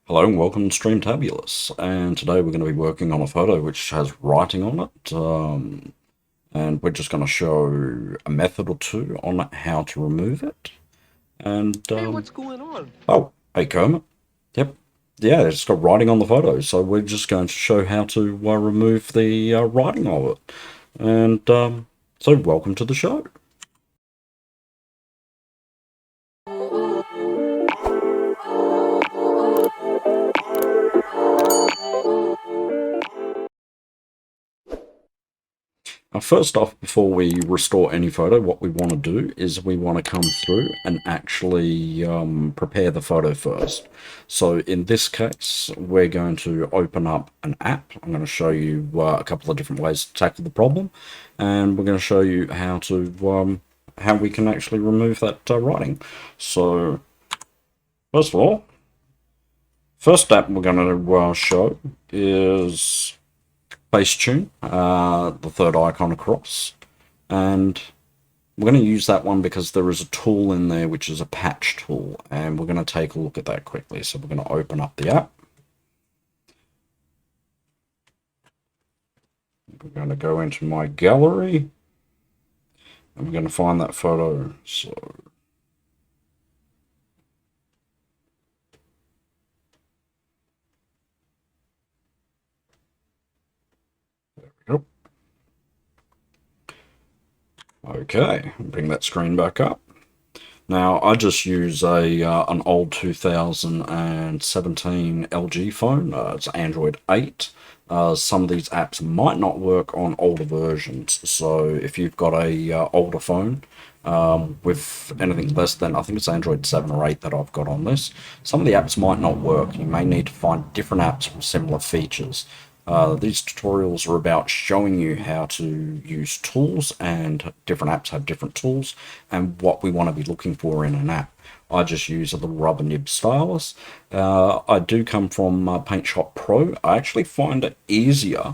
Hello and welcome to StreamTabulous, and today we're going to be working on a photo which has writing on it, and we're just going to show a method or two on how to remove it. And Hey, what's going on? oh, hey Kermit, yep, yeah, it's got writing on the photo, so we're just going to show how to remove the writing of it. And so welcome to the show. First off, before we restore any photo, what we want to do is we want to come through and actually prepare the photo first. So in this case, we're going to open up an app. I'm going to show you a couple of different ways to tackle the problem, and we're going to show you how we can actually remove that writing. So first of all, first app we're going to show is Facetune, the third icon across. And we're going to use that one because there is a tool in there which is a patch tool, and we're going to take a look at that quickly. So we're going to open up the app. We're going to go into my gallery, and we're going to find that photo. So there we go. Okay, bring that screen back up. Now, I just use an old 2017 LG phone. It's Android 8. Some of these apps might not work on older versions. So if you've got a older phone with anything less than, I think it's Android 7 or 8 that I've got on this, some of the apps might not work. You may need to find different apps with similar features. These tutorials are about showing you how to use tools, and different apps have different tools and what we want to be looking for in an app. I just use a little rubber nib stylus. I do come from Paint Shop Pro. I actually find it easier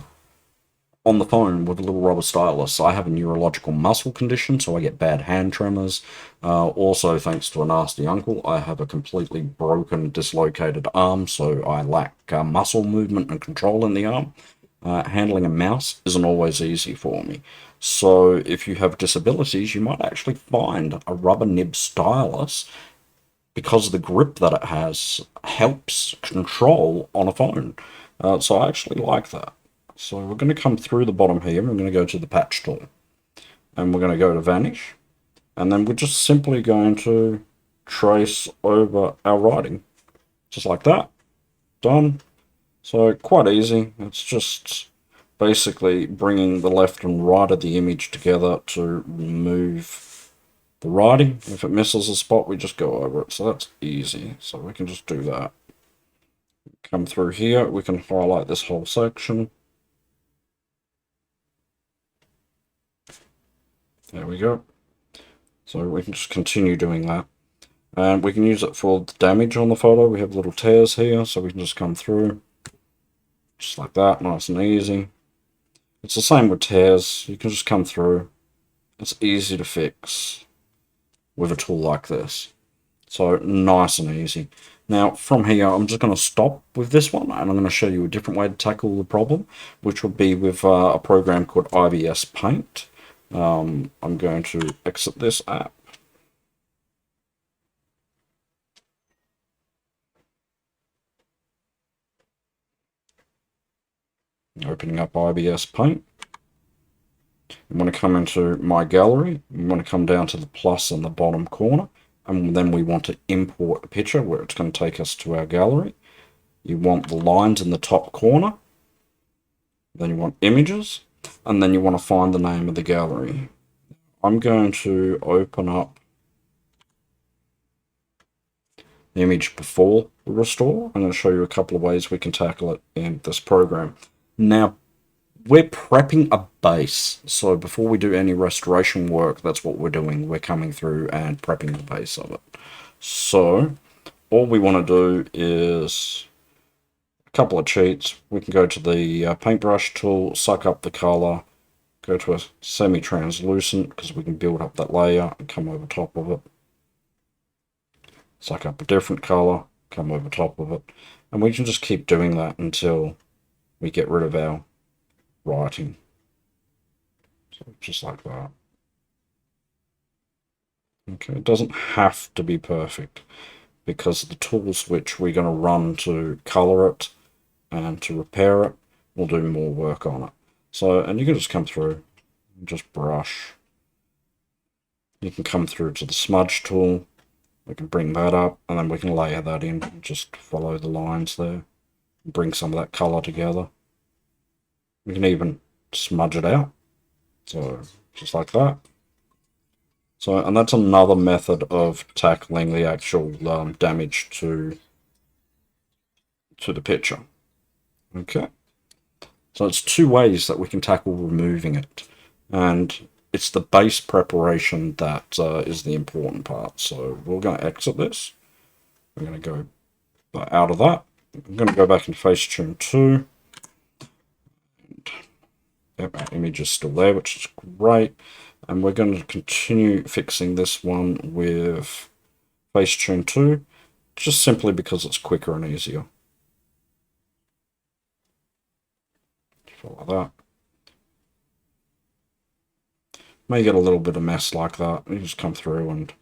on the phone with a little rubber stylus. I have a neurological muscle condition, so I get bad hand tremors. Also, thanks to a nasty uncle, I have a completely broken, dislocated arm, so I lack muscle movement and control in the arm. Handling a mouse isn't always easy for me. So if you have disabilities, you might actually find a rubber nib stylus, because of the grip that it has, helps control on a phone. So I actually like that. So we're going to come through the bottom here. We're going to go to the patch tool, and we're going to go to vanish, and then we're just simply going to trace over our writing, just like that. Done. So quite easy. It's just basically bringing the left and right of the image together to remove the writing. If it misses a spot, we just go over it. So that's easy. So we can just do that. Come through here. We can highlight this whole section. There we go. So we can just continue doing that. And we can use it for the damage on the photo. We have little tears here, so we can just come through. Just like that, nice and easy. It's the same with tears. You can just come through. It's easy to fix with a tool like this. So nice and easy. Now from here, I'm just going to stop with this one, and I'm going to show you a different way to tackle the problem, which would be with a program called ibis Paint. I'm going to exit this app. Opening up ibis Paint. I'm going to come into my gallery. I'm going to come down to the plus in the bottom corner, and then we want to import a picture where it's going to take us to our gallery. You want the lines in the top corner. Then you want images, and then you want to find the name of the gallery. I'm going to open up the image before the restore. I'm going to show you a couple of ways we can tackle it in this program. Now, we're prepping a base. So before we do any restoration work, that's what we're doing. We're coming through and prepping the base of it. So all we want to do is a couple of cheats. We can go to the paintbrush tool, suck up the color, go to a semi-translucent because we can build up that layer and come over top of it. Suck up a different color, come over top of it. And we can just keep doing that until we get rid of our writing. So just like that. Okay, it doesn't have to be perfect, because the tools which we're going to run to color it and to repair it will do more work on it. So, and you can just come through and just brush. You can come through to the smudge tool. We can bring that up, and then we can layer that in. Just follow the lines there. Bring some of that color together. We can even smudge it out. So, just like that. So, and that's another method of tackling the actual damage to the picture. Okay. So it's two ways that we can tackle removing it. And it's the base preparation that is the important part. So we're going to exit this. We're going to go out of that. I'm going to go back in Facetune 2. Yep, our image is still there, which is great. And we're going to continue fixing this one with Facetune 2, just simply because it's quicker and easier. Follow that. May get a little bit of mess like that. You just come through and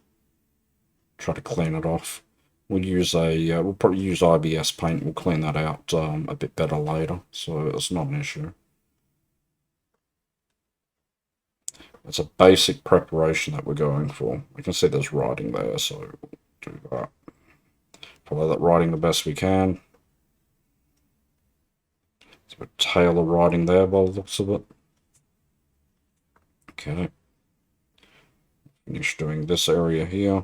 try to clean it off. We'll use we'll probably use IBS paint. We'll clean that out a bit better later, so it's not an issue. It's a basic preparation that we're going for. I can see there's writing there, so we'll do that. Follow that writing the best we can. So we tail the writing there by the looks of it. Okay. Finish doing this area here.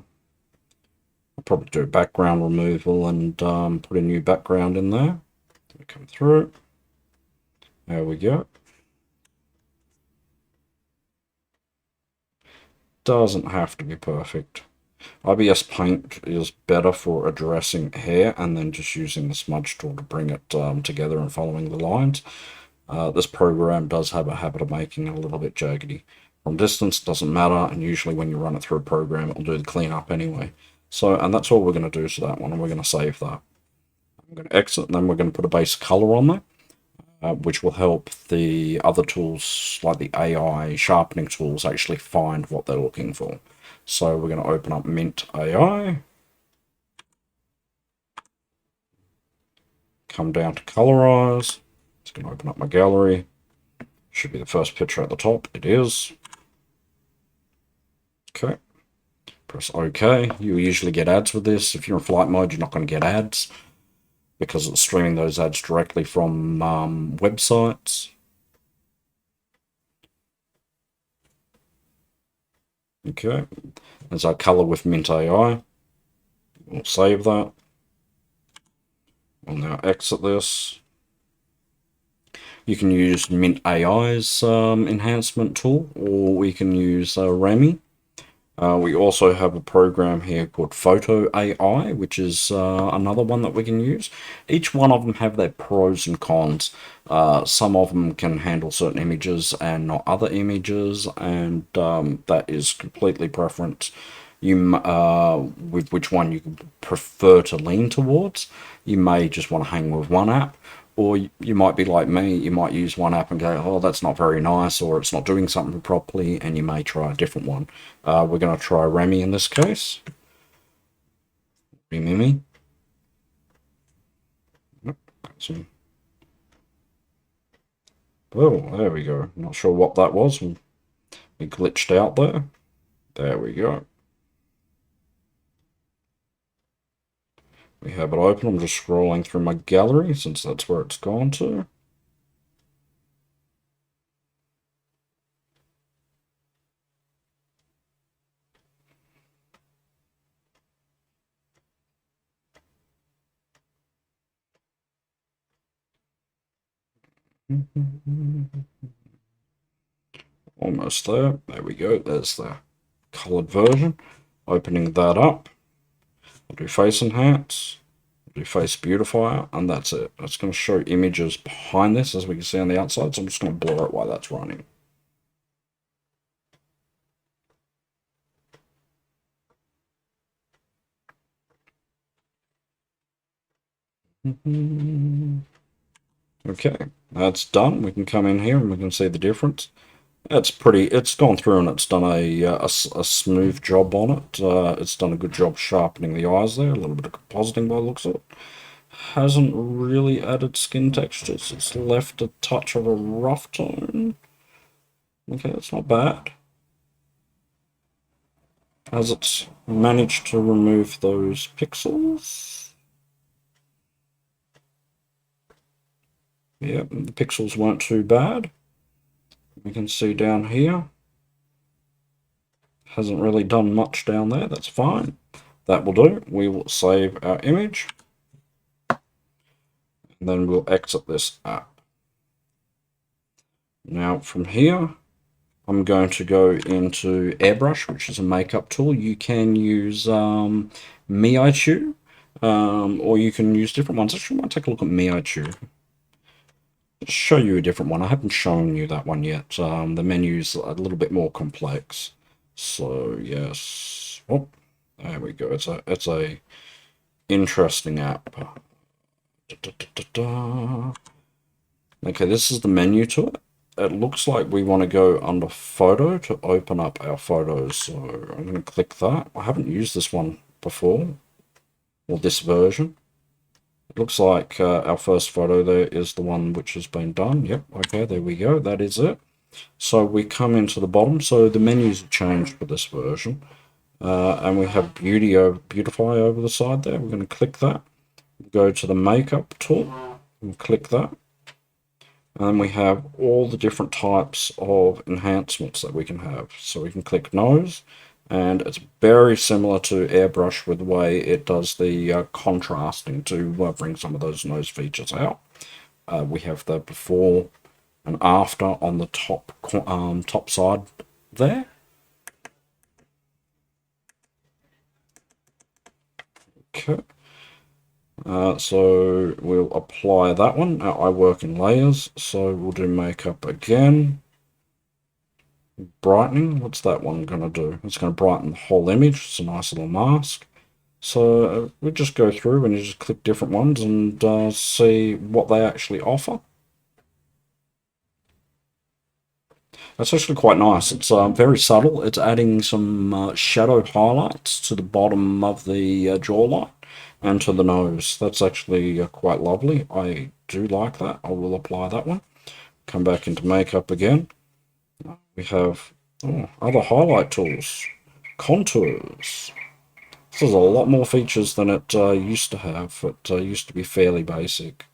I'll probably do background removal and put a new background in there. Come through. There we go. Doesn't have to be perfect. IBS paint is better for addressing hair and then just using the smudge tool to bring it together and following the lines. This program does have a habit of making it a little bit jaggedy. From distance, doesn't matter, and usually when you run it through a program, it'll do the cleanup anyway. So, and that's all we're going to do to that one, and we're going to save that. I'm going to exit, and then we're going to put a base color on there. Which will help the other tools, like the AI sharpening tools, actually find what they're looking for. So we're going to open up MintAi, come down to colorize. It's going to open up my gallery. Should be the first picture at the top. It is. Okay. Press OK. You usually get ads with this. If you're in flight mode, you're not going to get ads, because it's streaming those ads directly from websites. Okay, there's our color with MintAi. We'll save that. We'll now exit this. You can use MintAi's enhancement tool, or we can use Remini. We also have a program here called Photo AI, which is another one that we can use. Each one of them have their pros and cons. Some of them can handle certain images and not other images, and that is completely preference. With which one you prefer to lean towards. You may just want to hang with one app, or you might be like me, you might use one app and go, oh, that's not very nice, or it's not doing something properly, and you may try a different one. We're going to try Remini in this case. Remini. Oh, there we go. Not sure what that was. We glitched out there. There we go. We have it open. I'm just scrolling through my gallery since that's where it's gone to. Almost there. There we go. There's the colored version. Opening that up. I'll do face enhance. I'll do face beautifier, and that's it. It's going to show images behind this, as we can see on the outside, so I'm just going to blur it while that's running. Okay, that's done. We can come in here and we can see the difference. It's gone through and it's done a smooth job on it. It's done a good job sharpening the eyes there, a little bit of compositing by the looks of it. Hasn't really added skin textures. It's left a touch of a rough tone. Okay, that's not bad. As it's managed to remove those pixels. Yep, the pixels weren't too bad. We can see down here. Hasn't really done much down there. That's fine. That will do. We will save our image. And then we'll exit this app. Now from here, I'm going to go into AirBrush, which is a makeup tool. You can use Meitu, or you can use different ones. Actually, I might take a look at Meitu. Show you a different one. I haven't shown you that one yet. The menu's a little bit more complex. So yes, oh, there we go. It's a interesting app. Okay, this is the menu to it. It looks like we want to go under photo to open up our photos. So I'm going to click that. I haven't used this one before, or this version. It looks like our first photo there is the one which has been done. Yep, okay, there we go. That is it. So we come into the bottom. So the menus have changed for this version. And we have Beautify over the side there. We're going to click that. Go to the makeup tool and click that. And then we have all the different types of enhancements that we can have. So we can click nose, and it's very similar to AirBrush with the way it does the contrasting to bring some of those nose features out. We have the before and after on the top side there. Okay. So we'll apply that one. Now I work in layers, so we'll do makeup again. Brightening, what's that one going to do? It's going to brighten the whole image. It's a nice little mask. So we just go through and you just click different ones and see what they actually offer. That's actually quite nice. It's very subtle. It's adding some shadow highlights to the bottom of the jawline and to the nose. That's actually quite lovely. I do like that. I will apply that one. Come back into makeup again. We have other highlight tools. Contours. This has a lot more features than it used to have. It used to be fairly basic.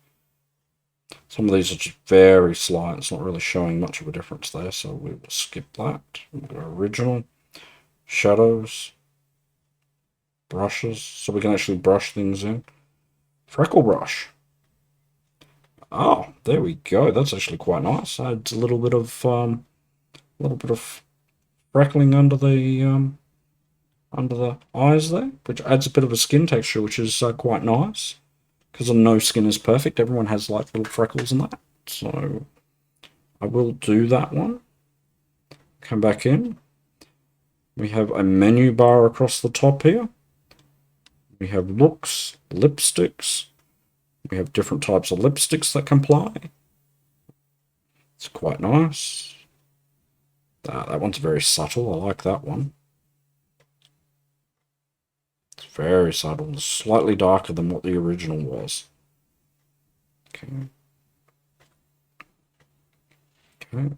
Some of these are just very slight. It's not really showing much of a difference there, so we will skip that. We'll go original. Shadows. Brushes. So we can actually brush things in. Freckle brush. Oh, there we go. That's actually quite nice. Adds a little bit of freckling under the eyes there, which adds a bit of a skin texture, which is quite nice. Because no skin is perfect, everyone has like little freckles and that. So I will do that one. Come back in. We have a menu bar across the top here. We have looks, lipsticks. We have different types of lipsticks that can apply. It's quite nice. That one's very subtle. I like that one. It's very subtle. Slightly darker than what the original was. Okay. Okay.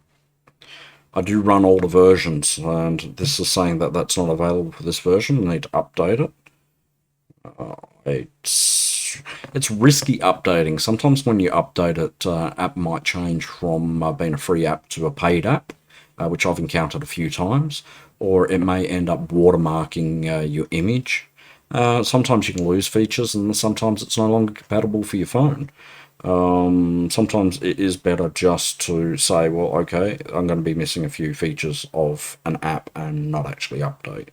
I do run older versions, and this is saying that that's not available for this version. I need to update it. It's risky updating. Sometimes when you update it, app might change from being a free app to a paid app, which I've encountered a few times, or it may end up watermarking your image. Sometimes you can lose features, and sometimes it's no longer compatible for your phone. Sometimes it is better just to say, well, okay, I'm going to be missing a few features of an app and not actually update.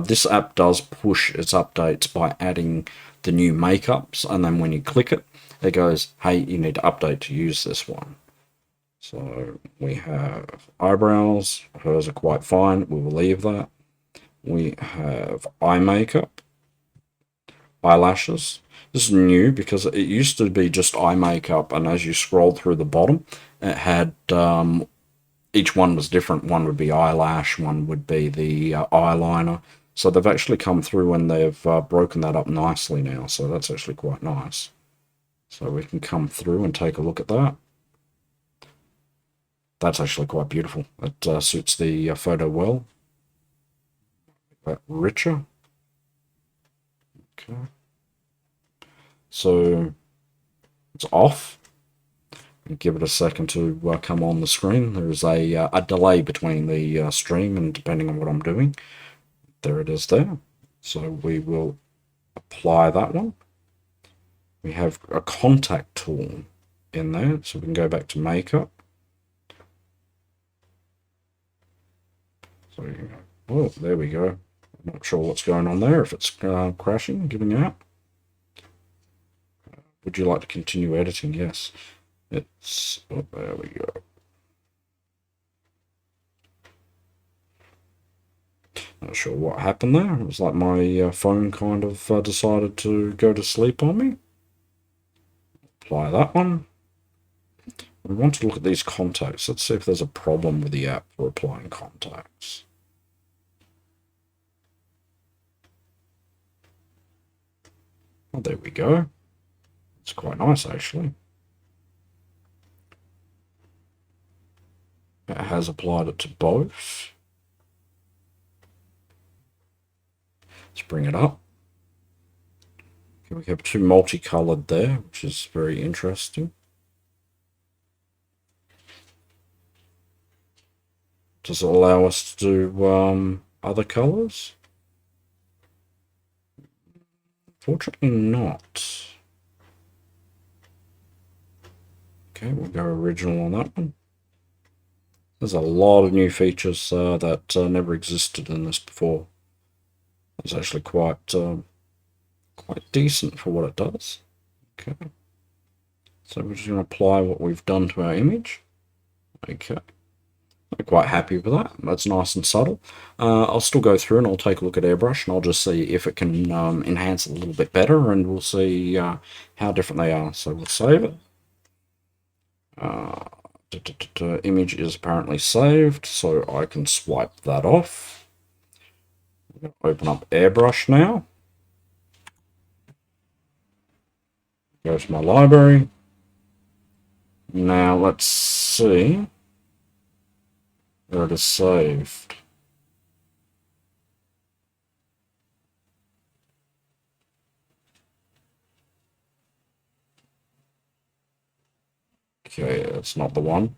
This app does push its updates by adding the new makeups, and then when you click it, it goes, hey, you need to update to use this one. So we have eyebrows. Hers are quite fine. We will leave that. We have eye makeup, eyelashes. This is new because it used to be just eye makeup, and as you scroll through the bottom, it had each one was different. One would be eyelash, one would be the eyeliner. So they've actually come through and they've broken that up nicely now. So that's actually quite nice. So we can come through and take a look at that. That's actually quite beautiful. It suits the photo well. That richer. Okay. So it's off. Give it a second to come on the screen. There's a delay between the stream and depending on what I'm doing. There it is there. So we will apply that one. We have a contact tool in there, so we can go back to makeup. So, oh, there we go. I'm not sure what's going on there, if it's crashing, giving out. Would you like to continue editing? Yes. It's, oh, there we go. Not sure what happened there. It was like my phone kind of decided to go to sleep on me. Apply that one. We want to look at these contacts. Let's see if there's a problem with the app for applying contacts. Oh, there we go. It's quite nice, actually. It has applied it to both. Let's bring it up. Okay, we have two multicolored there, which is very interesting. Does it allow us to do other colors? Fortunately not. Okay, we'll go original on that one. There's a lot of new features that never existed in this before. It's actually quite decent for what it does. Okay. So we're just going to apply what we've done to our image. Okay. I'm quite happy with that. That's nice and subtle. I'll still go through and I'll take a look at AirBrush and I'll just see if it can enhance it a little bit better, and we'll see how different they are. So we'll save it. Image is apparently saved, so I can swipe that off. I'm going to open up AirBrush now. Go to my library. Now let's see where it is saved. Okay, that's not the one.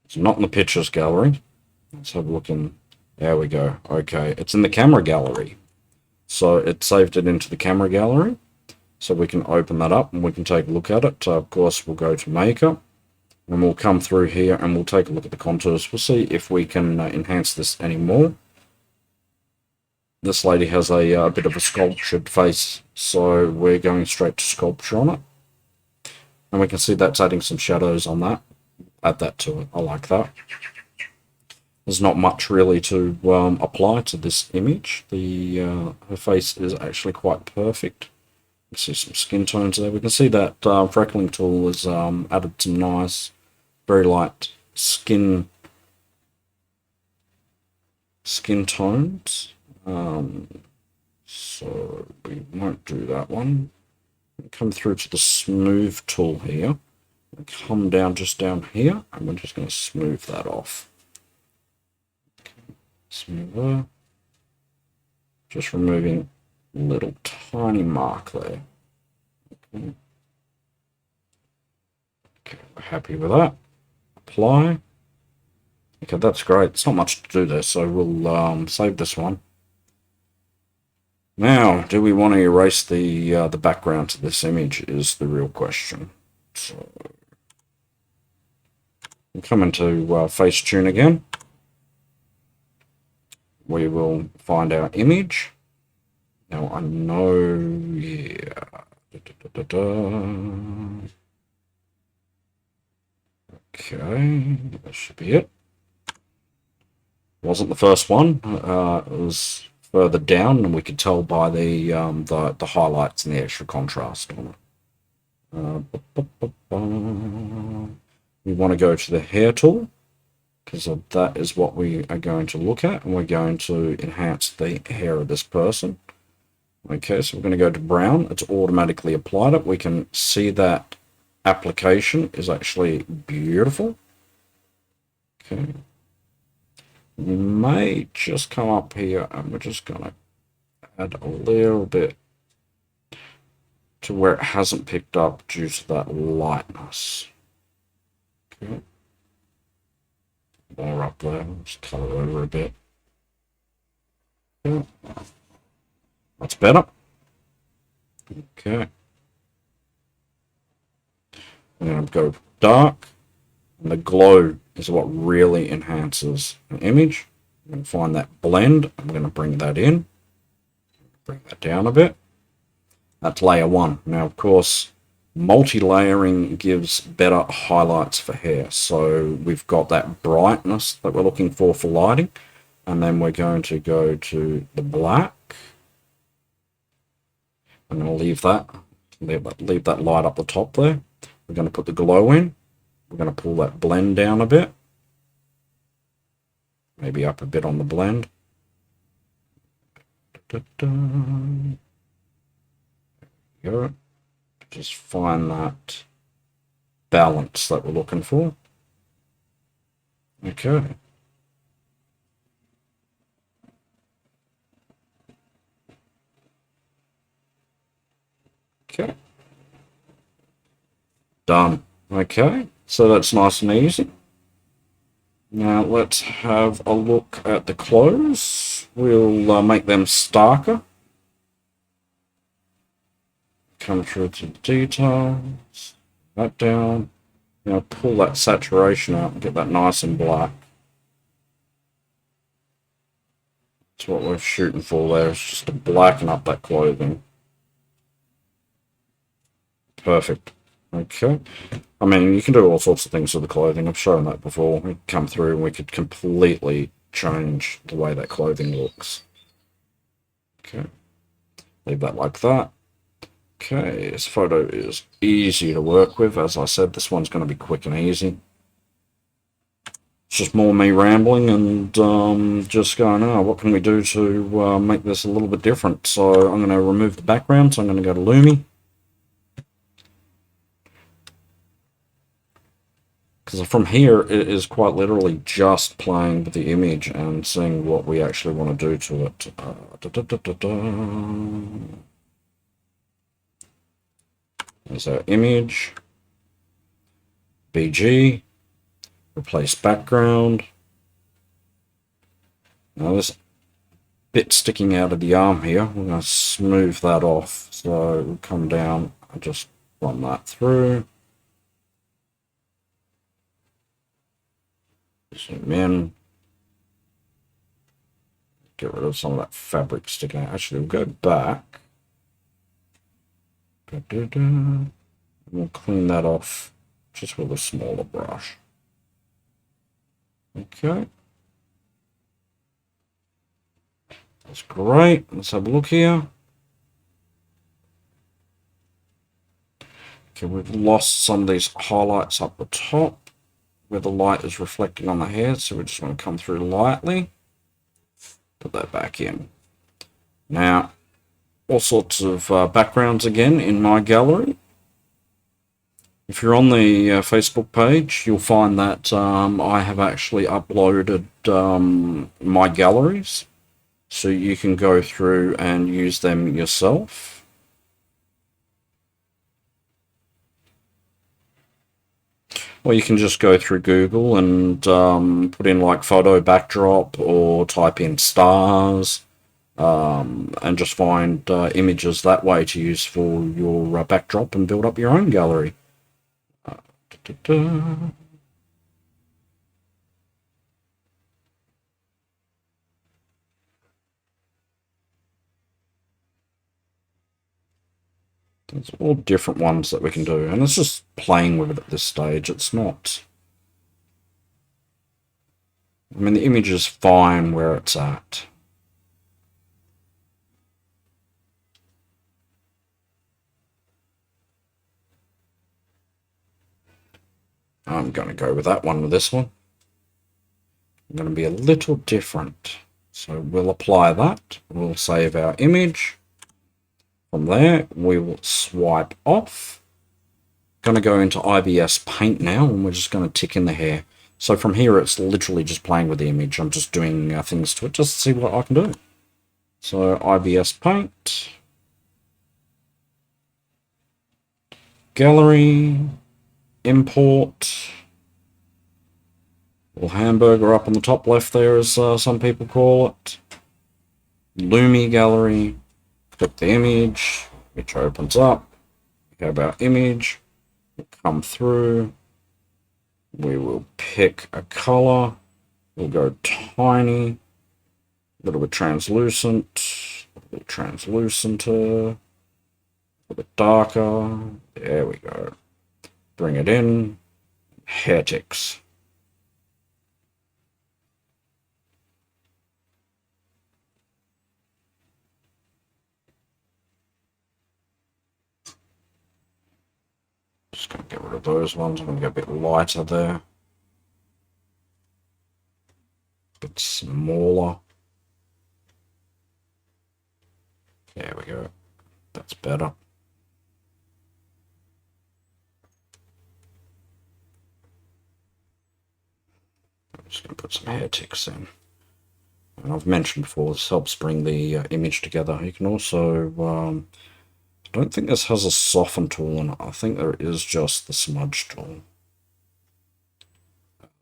It's not in the pictures gallery. Let's have a look in. There we go. Okay, it's in the camera gallery. So it saved it into the camera gallery. So we can open that up and we can take a look at it. Of course, we'll go to makeup and we'll come through here and we'll take a look at the contours. We'll see if we can enhance this anymore. This lady has a bit of a sculptured face, so we're going straight to sculpture on it. And we can see that's adding some shadows on that. Add that to it. I like that. There's not much really to apply to this image. Her face is actually quite perfect. You can see some skin tones there. We can see that freckling tool has added some nice, very light skin tones. So we won't do that one. Come through to the smooth tool here. Come down just down here, and we're just going to smooth that off. Okay. Smoother. Just removing a little tiny mark there. Okay. Okay, we're happy with that. Apply. Okay, that's great. It's not much to do there, so we'll save this one. Now, do we want to erase the background to this image is the real question. So we'll come into Facetune again. We will find our image. Now I know, yeah. Okay, that should be it. Wasn't the first one. It was further down, and we could tell by the highlights and the extra contrast on it. We want to go to the hair tool, because that is what we are going to look at, and we're going to enhance the hair of this person. Okay, so we're going to go to brown. It's automatically applied it. We can see that application is actually beautiful. Okay. We may just come up here and we're just going to add a little bit to where it hasn't picked up due to that lightness. Okay. More up there. Just color over a bit. Okay. That's better. Okay. I'm going to go dark. And the glow is what really enhances an image. I'm going to find that blend. I'm going to bring that in. Bring that down a bit. That's layer 1. Now, of course, multi-layering gives better highlights for hair. So we've got that brightness that we're looking for lighting. And then we're going to go to the black. I'm going to leave that light up the top there. We're going to put the glow in. We're going to pull that blend down a bit. Maybe up a bit on the blend. There we go. Just find that balance that we're looking for. Okay. Okay. Done. Okay. So that's nice and easy. Now let's have a look at the clothes. We'll make them starker. Come through to details. That down. Now pull that saturation out and get that nice and black. That's what we're shooting for there, is just to blacken up that clothing. Perfect. Okay. I mean, you can do all sorts of things with the clothing. I've shown that before. We come through and we could completely change the way that clothing looks. Okay. Leave that like that. Okay, this photo is easy to work with. As I said, this one's going to be quick and easy. It's just more me rambling and just going, oh, what can we do to make this a little bit different? So I'm going to remove the background. So I'm going to go to Lumii. Because from here, it is quite literally just playing with the image and seeing what we actually want to do to it. There's our image. BG. Replace background. Now this bit sticking out of the arm here, we're going to smooth that off. So we'll come down and just run that through. Zoom in. Get rid of some of that fabric sticking out. Actually, we'll go back. We'll clean that off just with a smaller brush. Okay. That's great. Let's have a look here. Okay, we've lost some of these highlights up the top where the light is reflecting on the hair, so we just want to come through lightly, put that back in. Now, all sorts of backgrounds again in my gallery. If you're on the Facebook page, you'll find that I have actually uploaded my galleries, so you can go through and use them yourself. Or you can just go through Google and put in like photo backdrop or type in stars and just find images that way to use for your backdrop and build up your own gallery. There's all different ones that we can do, and it's just playing with it at this stage. It's not I mean, the image is fine where it's at. I'm going to go with that one with this one. I'm going to be a little different. So we'll apply that. We'll save our image. From there, we will swipe off. Going to go into IBS Paint now, and we're just going to tick in the hair. So from here, it's literally just playing with the image. I'm just doing things to it just to see what I can do. So IBS Paint. Gallery. Import. Little hamburger up on the top left there, as some people call it. Lumii Gallery. Click the image, which opens up. Go about image. We'll come through. We will pick a color. We'll go tiny. A little bit translucent. A little translucenter. A little bit darker. There we go. Bring it in. Hair ticks. Just going to get rid of those ones. I'm going to go a bit lighter there. A bit smaller. There we go. That's better. I'm just going to put some hair ticks in. And I've mentioned before, this helps bring the image together. You can also... I don't think this has a soften tool in it. I think there is just the smudge tool.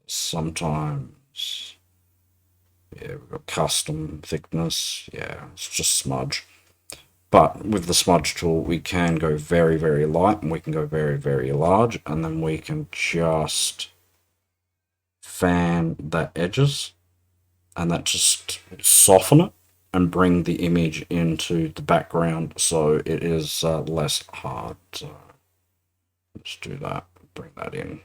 Sometimes, yeah, we've got custom thickness. Yeah, it's just smudge. But with the smudge tool, we can go very, very light, and we can go very, very large, and then we can just fan the edges, and that just soften it and bring the image into the background so it is less hard. So let's do that, bring that in.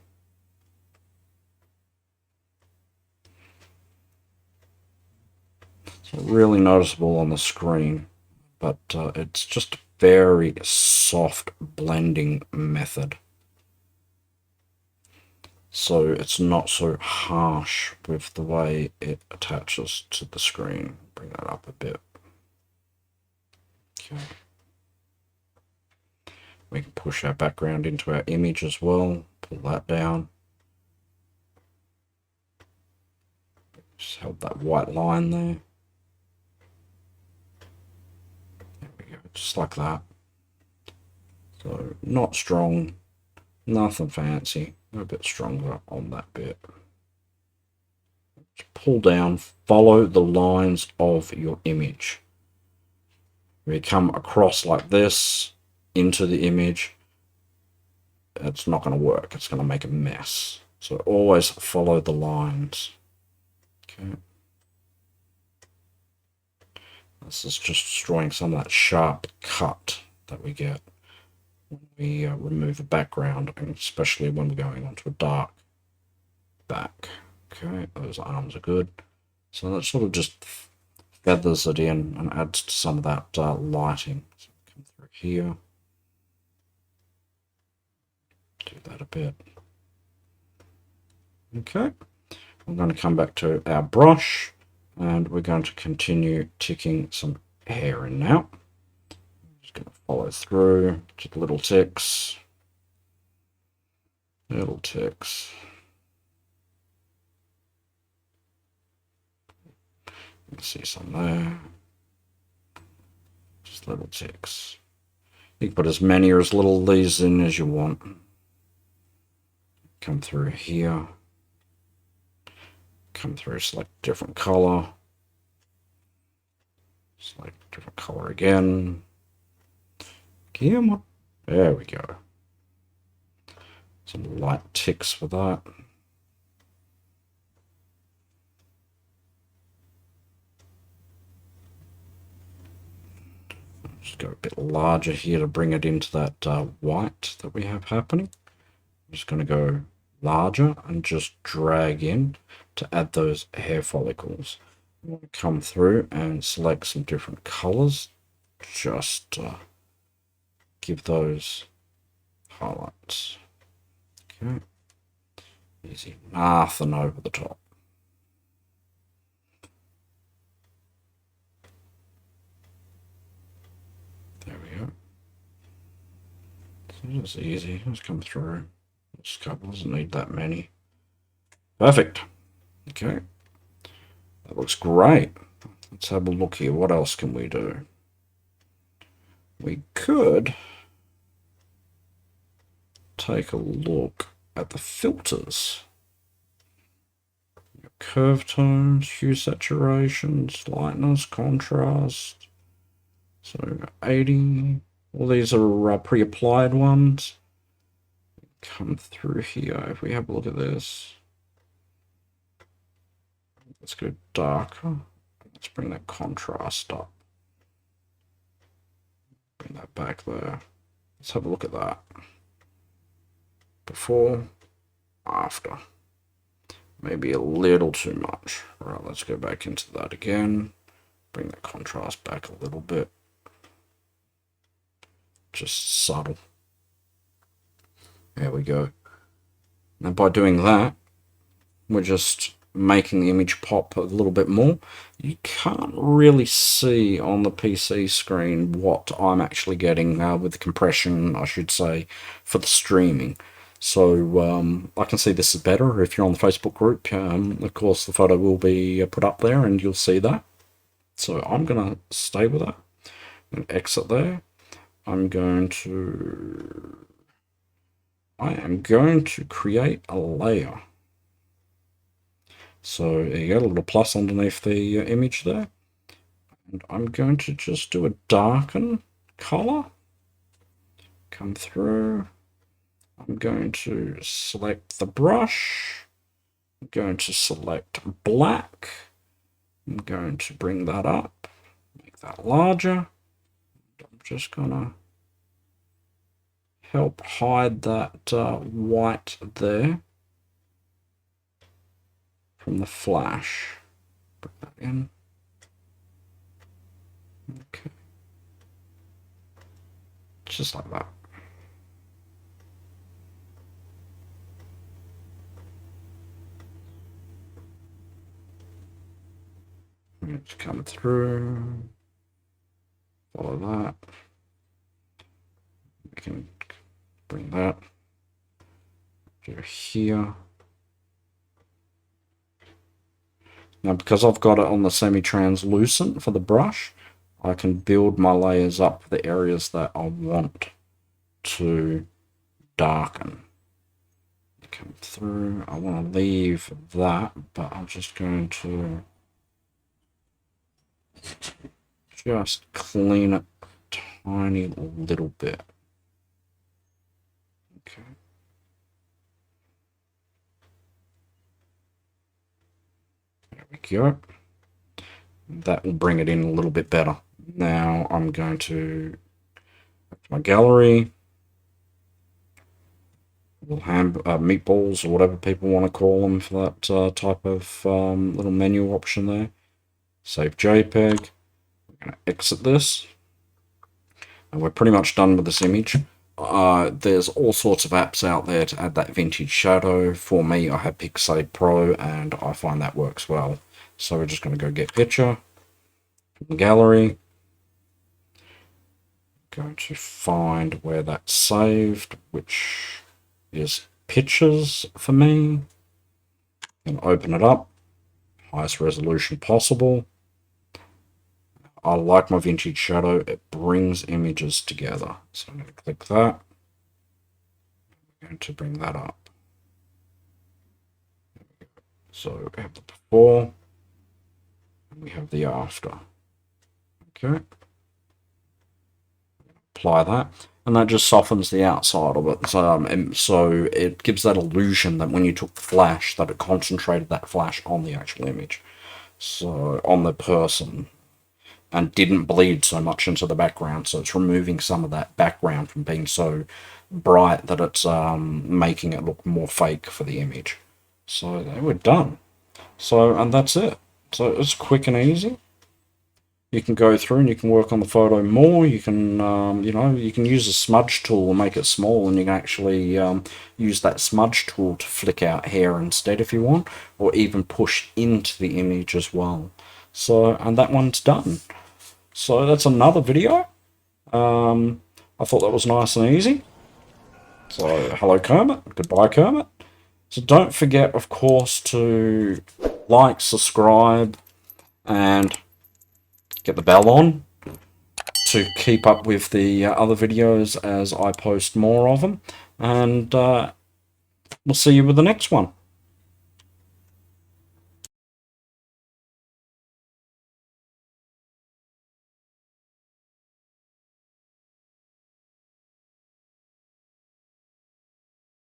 It's really noticeable on the screen, but it's just a very soft blending method. So it's not so harsh with the way it attaches to the screen. Bring that up a bit. Okay. We can push our background into our image as well. Pull that down. Just hold that white line there. There we go, just like that. So not strong, nothing fancy. A bit stronger on that bit. Just pull down, follow the lines of your image. We come across like this into the image. It's not going to work. It's going to make a mess. So always follow the lines. Okay. This is just destroying some of that sharp cut that we get when we remove the background, and especially when we're going onto a dark back. Okay, those arms are good. So that sort of just feathers it in and adds to some of that lighting. So come through here. Do that a bit. Okay, we're going to come back to our brush, and we're going to continue ticking some hair in now. Just going to follow through, just little ticks. Little ticks. You can see some there. Just little ticks. You can put as many or as little of these in as you want. Come through here. Come through, select different color. Select different color again. Come on. There we go. Some light ticks for that. Just go a bit larger here to bring it into that white that we have happening. I'm just going to go larger and just drag in to add those hair follicles. I'm going to come through and select some different colors, just give those highlights. Okay, easy, nothing over the top. There we go. So it's easy, just come through. This couple doesn't need that many. Perfect. Okay, that looks great. Let's have a look here. What else can we do? We could take a look at the filters. Curve tones, hue saturations, lightness, contrast. So 80. All these are pre-applied ones. Come through here. If we have a look at this, let's go darker. Let's bring that contrast up. Bring that back there. Let's have a look at that. Before, after. Maybe a little too much. All right, let's go back into that again. Bring that contrast back a little bit. Just subtle. There we go. Now by doing that, we're just making the image pop a little bit more. You can't really see on the PC screen what I'm actually getting with the compression, I should say, for the streaming. So I can see this is better if you're on the Facebook group. Of course, the photo will be put up there and you'll see that. So I'm going to stay with that and exit there. I am going to create a layer. So you got a little plus underneath the image there. And I'm going to just do a darken color. Come through. I'm going to select the brush. I'm going to select black. I'm going to bring that up, make that larger. I'm just gonna help hide that white there from the flash. Put that in. Okay. Just like that. It's come through. Follow that. We can bring that over here. Now, because I've got it on the semi-translucent for the brush, I can build my layers up for the areas that I want to darken. Come through. I want to leave that, but I'm just going to just clean it a tiny little bit. Okay. There we go. That will bring it in a little bit better. Now I'm going to my gallery, meatballs or whatever people want to call them for that type of little menu option there. Save JPEG. We're going to exit this. And we're pretty much done with this image. There's all sorts of apps out there to add that vintage shadow. For me, I have PicSay Pro, and I find that works well. So we're just going to go get picture from the gallery. Going to find where that's saved, which is pictures for me. And open it up, highest resolution possible. I like my vintage shadow. It brings images together. So I'm going to click that. I'm going to bring that up. So we have the before, and we have the after. Okay. Apply that, and that just softens the outside of it. So it gives that illusion that when you took the flash, that it concentrated that flash on the actual image. So on the person. and didn't bleed so much into the background. So it's removing some of that background from being so bright that it's making it look more fake for the image. So they were done. So, and that's it. So it's quick and easy. You can go through and you can work on the photo more. You can, you know, you can use a smudge tool and make it small, and you can actually use that smudge tool to flick out hair instead if you want, or even push into the image as well. So, and that one's done. So that's another video. I thought that was nice and easy. So, hello Kermit, goodbye Kermit. So don't forget, of course, to like, subscribe, and get the bell on to keep up with the other videos as I post more of them. And we'll see you with the next one.